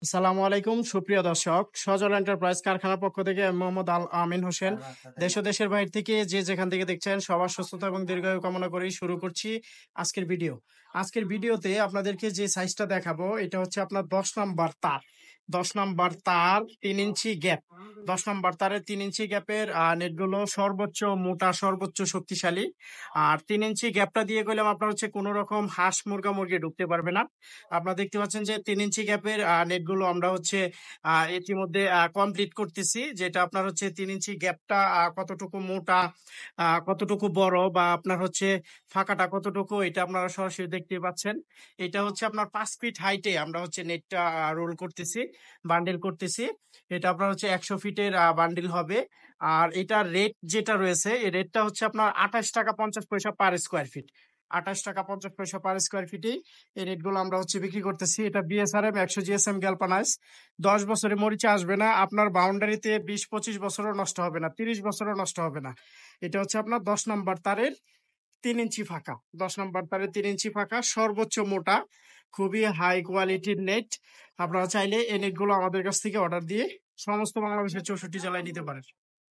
আসসালামু আলাইকুম সুপ্রিয় দর্শক, সজল এন্টারপ্রাইজ কারখানার পক্ষ থেকে আমি মোহাম্মদ আল আমিন হোসেন। দেশ ও দেশের বাইরে থেকে যে যেখান থেকে দেখছেন সবার সুস্থতা এবং দীর্ঘায়ু কামনা করেই শুরু করছি আজকের ভিডিও। আজকের ভিডিওতে আপনাদেরকে যে সাইজটা দেখাবো এটা হচ্ছে আপনার 10 নাম্বার তার। 10 নাম্বার তার 3 ইঞ্চি গ্যাপ। 10 নাম্বার তারের 3 ইঞ্চি গ্যাপের নেটগুলো সর্বোচ্চ মোটা, সর্বোচ্চ শক্তিশালী। আর 3 ইঞ্চি গ্যাপটা দিয়ে গেলাম আপনার হচ্ছে কোনো রকম হাঁস মুরগি ঢুকতে পারবে না। আপনারা দেখতে পাচ্ছেন যে 3 ইঞ্চি গ্যাপের নেটগুলো আমরা হচ্ছে ইতিমধ্যে কমপ্লিট করতেছি। যেটা আপনার হচ্ছে 3 ইঞ্চি গ্যাপটা কতটুকু মোটা, কতটুকু বড় বা আপনার হচ্ছে ফাঁকাটা কতটুকু এটা আপনারা সরাসরি দেখতে পাচ্ছেন। এটা হচ্ছে আপনার 5 ফিট হাইটে আমরা হচ্ছে নেটটা রোল করতেছি, বান্ডেল করতেছি। এটা আপনার হচ্ছে 100 ফিটের বান্ডেল হবে। আর এটার রেট যেটা রয়েছে এই রেটটা হচ্ছে আপনার 28 টাকা 50 পয়সা পার স্কোয়ার ফিট। 28 টাকা 50 পয়সা পার স্কোয়ার ফিটেই এই রেটগুলো আমরা হচ্ছে বিক্রি করতেছি। এটা বিএসআরএম 100 জিএসএম গ্যালপানাইজ। 10 বছরে মরিচা আসবে না, আপনার বাউন্ডারিতে 20-25 বছরও নষ্ট হবে না, 30 বছরও নষ্ট হবে না। এটা হচ্ছে আপনার 10 নাম্বার তারের 3 ইঞ্চি ফাঁকা। 10 নাম্বার তারের 3 ইঞ্চি ফাঁকা, সর্বোচ্চ মোটা, খুবই হাই কোয়ালিটির নেট। আপনারা চাইলে এই নেটগুলো আমাদের কাছ থেকে অর্ডার দিয়ে সমস্ত বাংলাদেশের 64 জেলায় নিতে পারেন।